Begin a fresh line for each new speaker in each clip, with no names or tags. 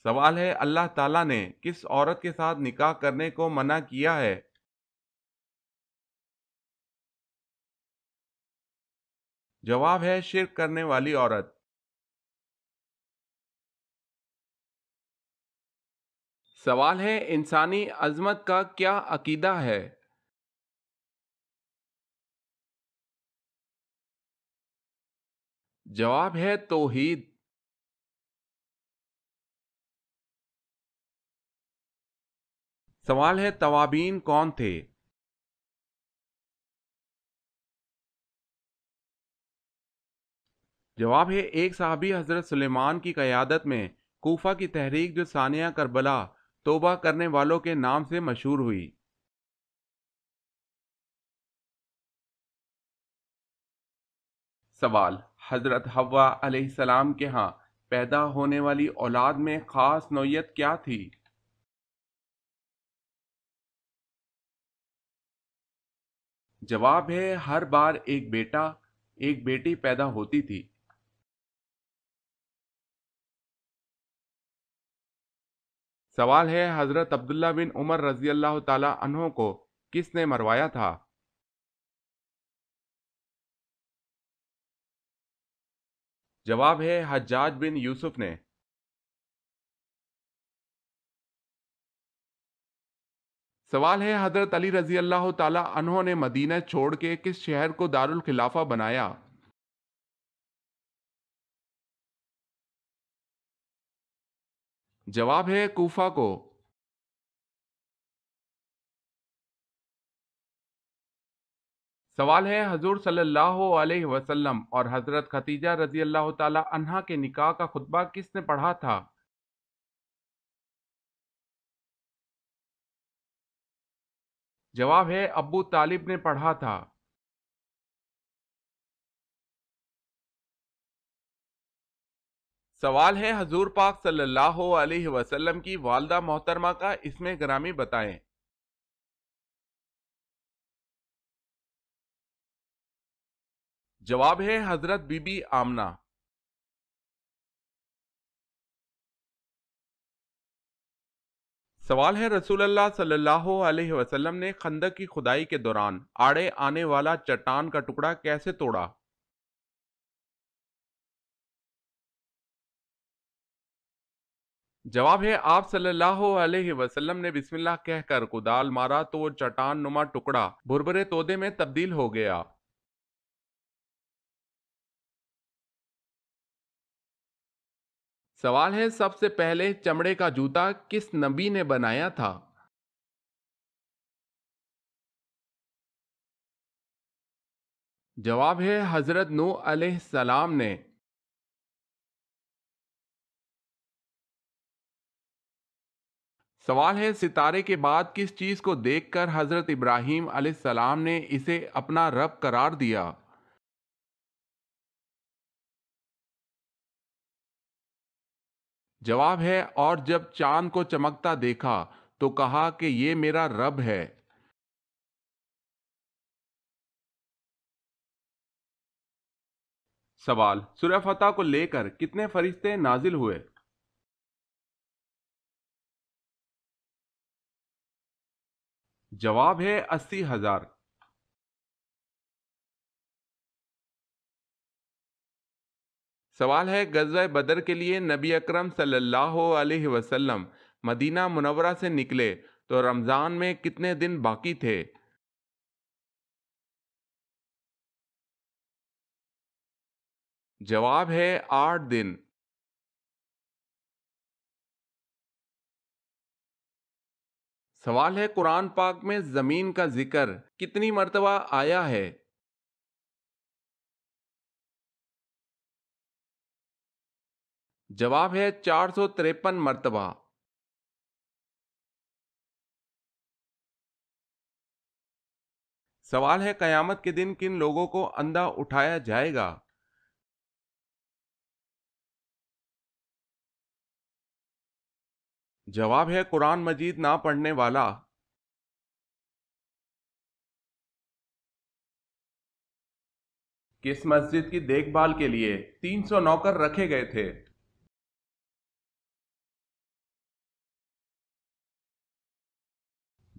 سوال ہے اللہ تعالیٰ نے کس عورت کے ساتھ نکاح کرنے کو منع کیا ہے؟ جواب ہے شرک کرنے والی عورت۔ سوال ہے انسانی عظمت کا کیا عقیدہ ہے؟ جواب ہے توحید۔ سوال ہے توابین کون تھے؟ جواب ہے ایک صحابی حضرت سلیمان کی قیادت میں کوفہ کی تحریک جو ثانیہ کربلا توبہ کرنے والوں کے نام سے مشہور ہوئی۔ سوال حضرت حوا علیہ السلام کے ہاں پیدا ہونے والی اولاد میں خاص نوعیت کیا تھی؟ جواب ہے ہر بار ایک بیٹا ایک بیٹی پیدا ہوتی تھی۔ سوال ہے حضرت عبداللہ بن عمر رضی اللہ تعالی عنہ کو کس نے مروایا تھا؟ جواب ہے حجاج بن یوسف نے۔ سوال ہے حضرت علی رضی اللہ تعالی عنہ نے مدینہ چھوڑ کے کس شہر کو دارالخلافہ بنایا؟ جواب ہے کوفہ کو۔ سوال ہے حضور صلی اللہ علیہ وسلم اور حضرت خدیجہ رضی اللہ تعالی عنہا کے نکاح کا خطبہ کس نے پڑھا تھا؟ جواب ہے ابو طالب نے پڑھا تھا۔ سوال ہے حضور پاک صلی اللہ علیہ وسلم کی والدہ محترمہ کا اسم گرامی بتائیں۔ جواب ہے حضرت بی بی آمنہ۔ سوال ہے رسول اللہ صلی اللہ علیہ وسلم نے خندق کی کھدائی کے دوران آڑے آنے والا چٹان کا ٹکڑا کیسے توڑا؟ جواب ہے آپ صلی اللہ علیہ وسلم نے بسم اللہ کہہ کر کدال مارا تو وہ چٹان نما ٹکڑا بھربھرے تودے میں تبدیل ہو گیا۔ سوال ہے سب سے پہلے چمڑے کا جوتا کس نبی نے بنایا تھا؟ جواب ہے حضرت نوح علیہ السلام نے۔ سوال ہے ستارے کے بعد کس چیز کو دیکھ کر حضرت ابراہیم علیہ السلام نے اسے اپنا رب قرار دیا؟ جواب ہے اور جب چاند کو چمکتا دیکھا تو کہا کہ یہ میرا رب ہے۔ سوال سورہ فتح کو لے کر کتنے فرشتے نازل ہوئے؟ جواب ہے 80,000۔ سوال ہے غزوہ بدر کے لیے نبی اکرم صلی اللہ علیہ وسلم مدینہ منورہ سے نکلے تو رمضان میں کتنے دن باقی تھے؟ جواب ہے 8 دن۔ سوال ہے قرآن پاک میں زمین کا ذکر کتنی مرتبہ آیا ہے؟ جواب ہے 453 مرتبہ۔ سوال ہے قیامت کے دن کن لوگوں کو اندھا اٹھایا جائے گا؟ جواب ہے قرآن مجید نہ پڑھنے والا۔ کس مسجد کی دیکھ بھال کے لیے 300 نوکر رکھے گئے تھے؟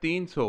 300।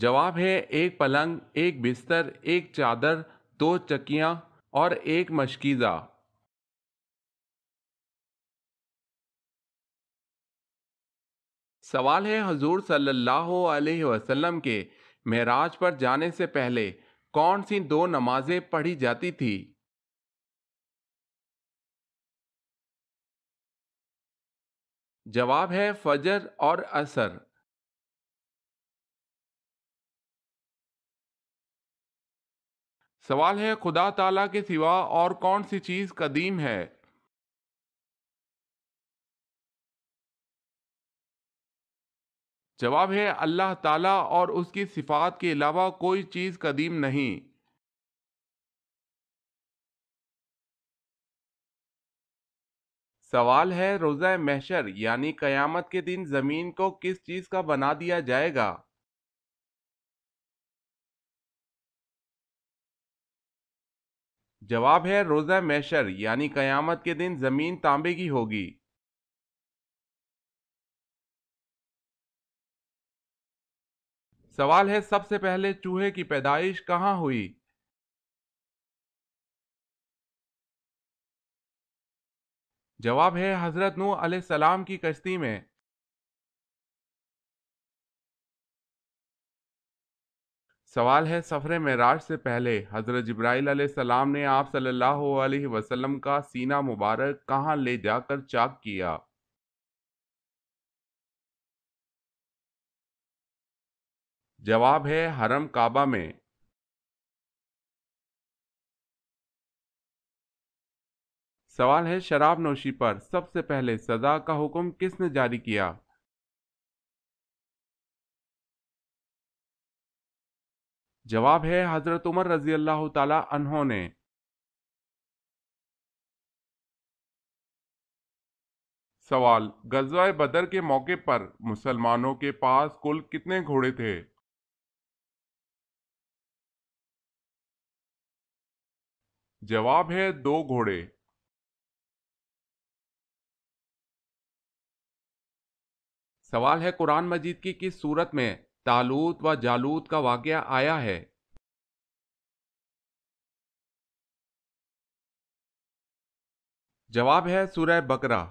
جواب ہے ایک پلنگ، ایک بستر، ایک چادر، دو چکیاں اور ایک مشکیزہ۔ سوال ہے حضور صلی اللہ علیہ وسلم کے معراج پر جانے سے پہلے کون سی دو نمازیں پڑھی جاتی تھی؟ جواب ہے فجر اور عصر۔ سوال ہے خدا تعالیٰ کے سوا اور کون سی چیز قدیم ہے؟ جواب ہے اللہ تعالیٰ اور اس کی صفات کے علاوہ کوئی چیز قدیم نہیں۔ سوال ہے روزہ محشر یعنی قیامت کے دن زمین کو کس چیز کا بنا دیا جائے گا؟ جواب ہے روزہ محشر یعنی قیامت کے دن زمین تانبے کی ہوگی۔ سوال ہے سب سے پہلے چوہے کی پیدائش کہاں ہوئی؟ جواب ہے حضرت نوح علیہ السلام کی کشتی میں۔ سوال ہے سفر معراج سے پہلے حضرت جبرائیل علیہ السلام نے آپ صلی اللہ علیہ وسلم کا سینہ مبارک کہاں لے جا کر چاک کیا؟ جواب ہے حرم کعبہ میں۔ سوال ہے شراب نوشی پر سب سے پہلے سزا کا حکم کس نے جاری کیا؟ جواب ہے حضرت عمر رضی اللہ تعالی عنہ نے۔ سوال غزوہ بدر کے موقع پر مسلمانوں کے پاس کل کتنے گھوڑے تھے؟ جواب ہے دو گھوڑے۔ سوال ہے قرآن مجید کی کس سورت میں طالوت و جالوت کا واقعہ آیا ہے؟ جواب ہے سورہ بقرہ۔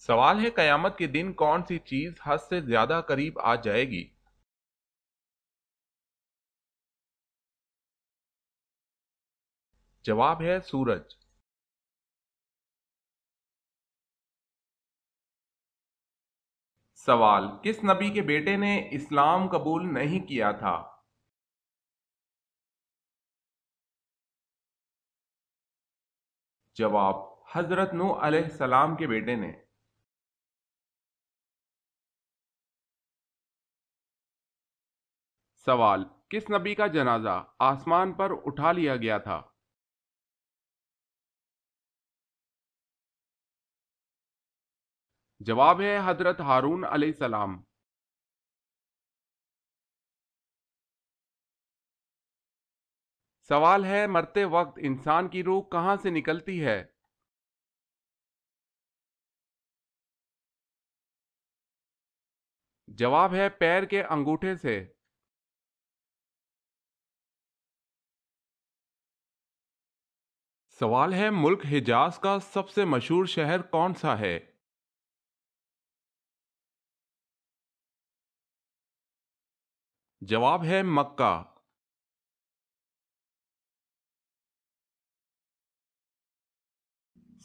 سوال ہے قیامت کے دن کون سی چیز حد سے زیادہ قریب آ جائے گی؟ جواب ہے سورج۔ سوال کس نبی کے بیٹے نے اسلام قبول نہیں کیا تھا؟ جواب حضرت نوح علیہ السلام کے بیٹے نے۔ سوال کس نبی کا جنازہ آسمان پر اٹھا لیا گیا تھا؟ جواب ہے حضرت ہارون علیہ السلام۔ سوال ہے مرتے وقت انسان کی روح کہاں سے نکلتی ہے؟ جواب ہے پیر کے انگوٹھے سے۔ سوال ہے ملک حجاز کا سب سے مشہور شہر کون سا ہے؟ جواب ہے مکہ۔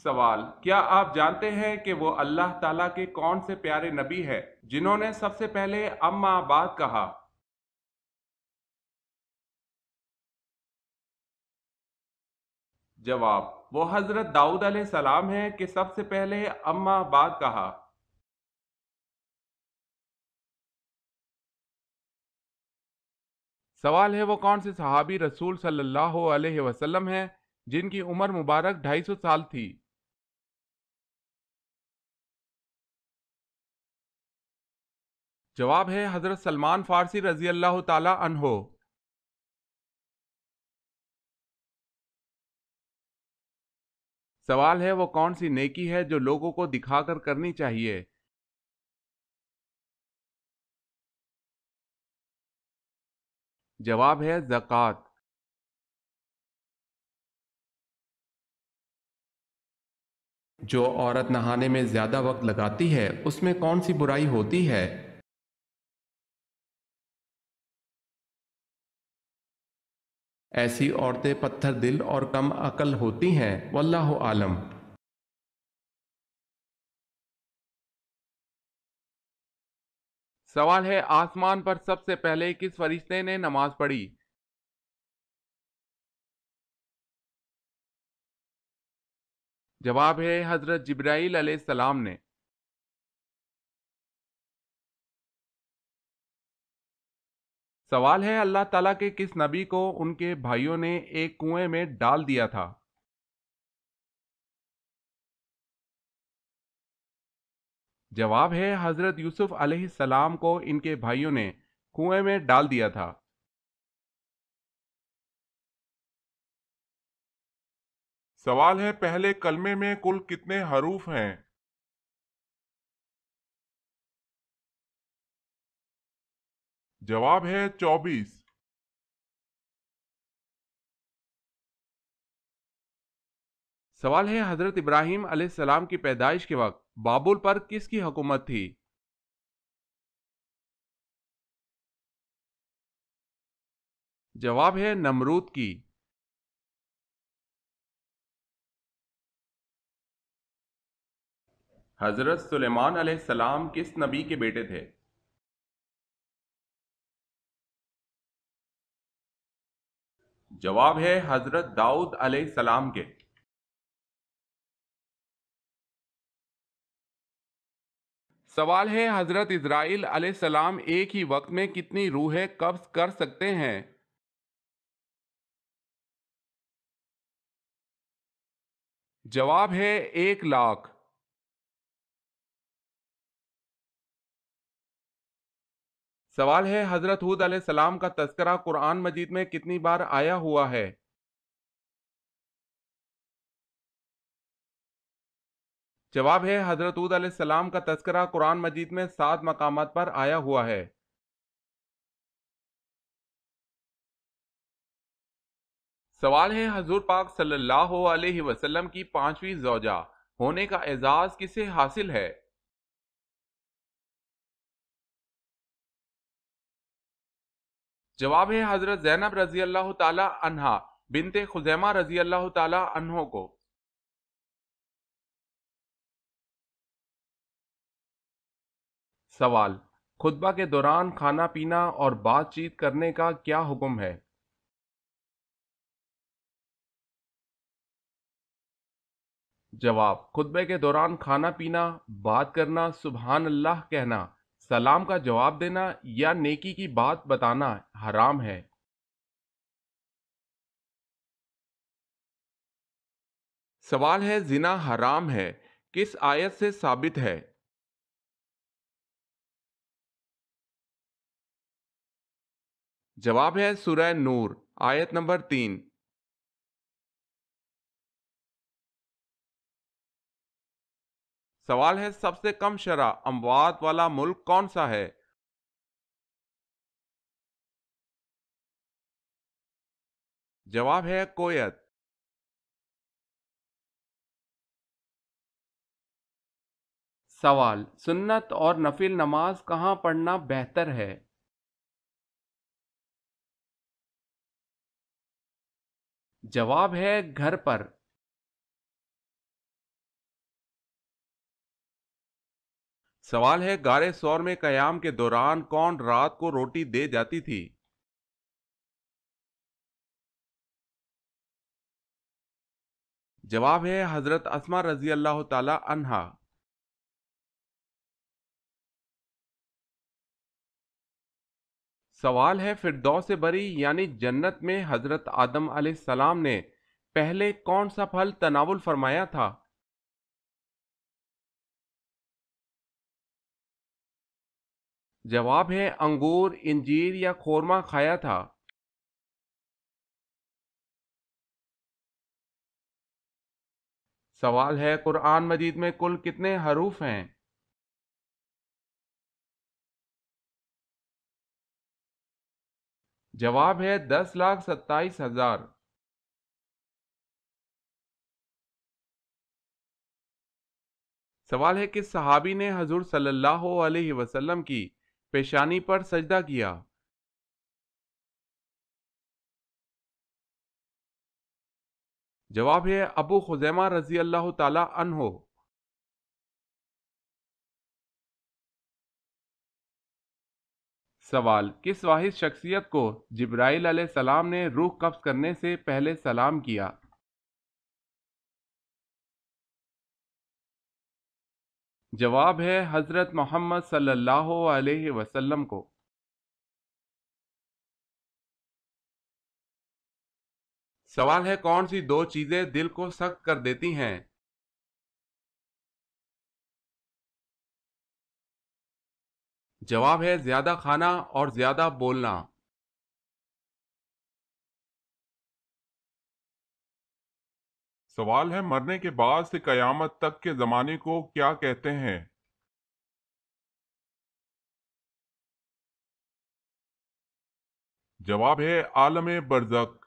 سوال کیا آپ جانتے ہیں کہ وہ اللہ تعالیٰ کے کون سے پیارے نبی ہے جنہوں نے سب سے پہلے اما بعد کہا؟ جواب وہ حضرت داؤد علیہ السلام ہے کہ سب سے پہلے اما بعد کہا۔ سوال ہے وہ کون سے صحابی رسول صلی اللہ علیہ وسلم ہیں جن کی عمر مبارک 250 سال تھی؟ جواب ہے حضرت سلمان فارسی رضی اللہ تعالی عنہ۔ سوال ہے وہ کون سی نیکی ہے جو لوگوں کو دکھا کر کرنی چاہیے؟ جواب ہے زکوٰۃ۔ جو عورت نہانے میں زیادہ وقت لگاتی ہے اس میں کون سی برائی ہوتی ہے؟ ایسی عورتیں پتھر دل اور کم عقل ہوتی ہیں، واللہ عالم۔ سوال ہے آسمان پر سب سے پہلے کس فرشتے نے نماز پڑھی؟ جواب ہے حضرت جبرائیل علیہ السلام نے۔ سوال ہے اللہ تعالیٰ کے کس نبی کو ان کے بھائیوں نے ایک کنویں میں ڈال دیا تھا؟ جواب ہے حضرت یوسف علیہ السلام کو ان کے بھائیوں نے کنویں میں ڈال دیا تھا۔ سوال ہے پہلے کلمے میں کل کتنے حروف ہیں؟ جواب ہے 24۔ سوال ہے حضرت ابراہیم علیہ السلام کی پیدائش کے وقت بابل پر کس کی حکومت تھی؟ جواب ہے نمرود کی۔ حضرت سلیمان علیہ السلام کس نبی کے بیٹے تھے؟ جواب ہے حضرت داؤد علیہ السلام کے۔ سوال ہے حضرت اسرائیل علیہ السلام ایک ہی وقت میں کتنی روحیں قبض کر سکتے ہیں؟ جواب ہے 1,00,000۔ سوال ہے حضرت ہود علیہ السلام کا تذکرہ قرآن مجید میں کتنی بار آیا ہوا ہے؟ جواب ہے حضرت ہود علیہ السلام کا تذکرہ قرآن مجید میں 7 مقامات پر آیا ہوا ہے۔ سوال ہے حضور پاک صلی اللہ علیہ وسلم کی 5ویں زوجہ ہونے کا اعزاز کسے حاصل ہے؟ جواب ہے حضرت زینب رضی اللہ تعالی عنہا بنت خزیمہ رضی اللہ تعالی عنہ کو۔ سوال خطبہ کے دوران کھانا پینا اور بات چیت کرنے کا کیا حکم ہے؟ جواب خطبے کے دوران کھانا پینا، بات کرنا، سبحان اللہ کہنا، سلام کا جواب دینا یا نیکی کی بات بتانا حرام ہے۔ سوال ہے زنا حرام ہے کس آیت سے ثابت ہے؟ جواب ہے سورہ نور آیت نمبر 3۔ سوال ہے سب سے کم شرح اموات والا ملک کون سا ہے؟ جواب ہے کویت۔ سوال سنت اور نفل نماز کہاں پڑھنا بہتر ہے؟ جواب ہے گھر پر۔ سوال ہے غار ثور میں قیام کے دوران کون رات کو روٹی دے جاتی تھی؟ جواب ہے حضرت اسما رضی اللہ تعالی عنہا۔ سوال ہے فردوس بری یعنی جنت میں حضرت آدم علیہ السلام نے پہلے کون سا پھل تناول فرمایا تھا؟ جواب ہے انگور، انجیر یا خورما کھایا تھا۔ سوال ہے قرآن مجید میں کل کتنے حروف ہیں؟ جواب ہے 10,27,000۔ سوال ہے کس صحابی نے حضور صلی اللہ علیہ وسلم کی پیشانی پر سجدہ کیا؟ جواب ہے ابو خزیمہ رضی اللہ تعالی عنہ۔ سوال کس واحد شخصیت کو جبرائیل علیہ السلام نے روح قبض کرنے سے پہلے سلام کیا؟ جواب ہے حضرت محمد صلی اللہ علیہ وسلم کو۔ سوال ہے کون سی دو چیزیں دل کو سخت کر دیتی ہیں؟ جواب ہے زیادہ کھانا اور زیادہ بولنا۔
سوال ہے مرنے کے بعد سے قیامت تک کے زمانے کو کیا کہتے ہیں؟ جواب ہے عالم برزخ۔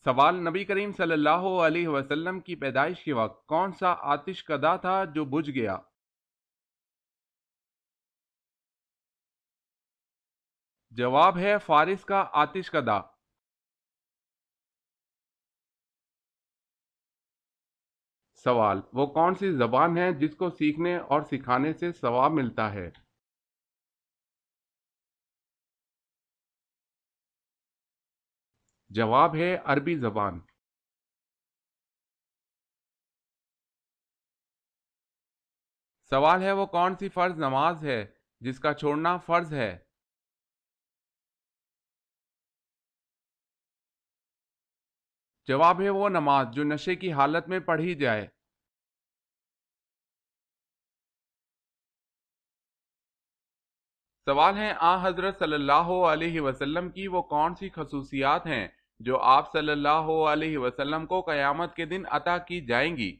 سوال نبی کریم صلی اللہ علیہ وسلم کی پیدائش کے وقت کون سا آتش کدا تھا جو بجھ گیا؟ جواب ہے فارس کا آتش کدا۔ سوال وہ کون سی زبان ہے جس کو سیکھنے اور سکھانے سے ثواب ملتا ہے؟ جواب ہے عربی زبان۔ سوال ہے وہ کون سی فرض نماز ہے جس کا چھوڑنا فرض ہے؟ جواب ہے وہ نماز جو نشے کی حالت میں پڑھی جائے۔ سوال ہے حضرت صلی اللہ علیہ وسلم کی وہ کون سی خصوصیات ہیں جو آپ صلی اللہ علیہ وسلم کو قیامت کے دن عطا کی جائیں گی؟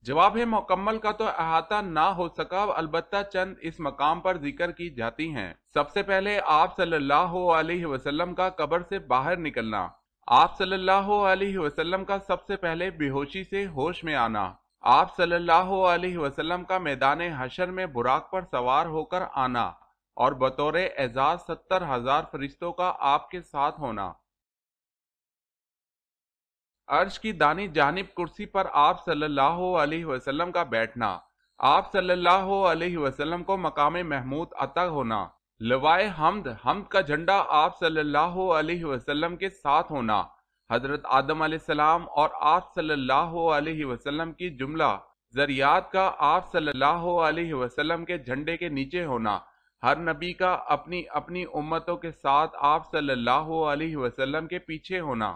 جواب ہے مکمل کا تو احاطہ نہ ہو سکا، البتہ چند اس مقام پر ذکر کی جاتی ہیں۔ سب سے پہلے آپ صلی اللہ علیہ وسلم کا قبر سے باہر نکلنا، آپ صلی اللہ علیہ وسلم کا سب سے پہلے بے ہوشی سے ہوش میں آنا، آپ صلی اللہ علیہ وسلم کا میدان حشر میں براق پر سوار ہو کر آنا، اور بطور اعزاز 70,000 فرشتوں کا آپ کے ساتھ ہونا، عرش کی دانی جانب کرسی پر آپ صلی اللہ علیہ وسلم کا بیٹھنا، آپ صلی اللہ علیہ وسلم کو مقام محمود عطا ہونا، لوائے حمد کا جھنڈا آپ صلی اللہ علیہ وسلم کے ساتھ ہونا، حضرت آدم علیہ السلام اور آپ صلی اللہ علیہ وسلم کی جملہ ذریات کا آپ صلی اللہ علیہ وسلم کے جھنڈے کے نیچے ہونا، ہر نبی کا اپنی اپنی امتوں کے ساتھ آپ صلی اللہ علیہ وسلم کے پیچھے ہونا،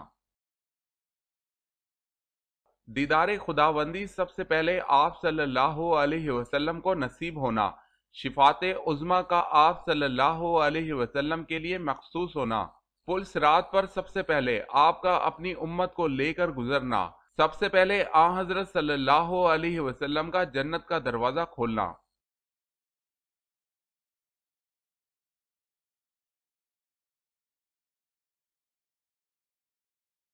دیدار خداوندی سب سے پہلے آپ صلی اللہ علیہ وسلم کو نصیب ہونا، شفاعت عظمی کا آپ صلی اللہ علیہ وسلم کے لیے مخصوص ہونا، پل صراط پر سب سے پہلے آپ کا اپنی امت کو لے کر گزرنا، سب سے پہلے حضرت صلی اللہ علیہ وسلم کا جنت کا دروازہ کھولنا،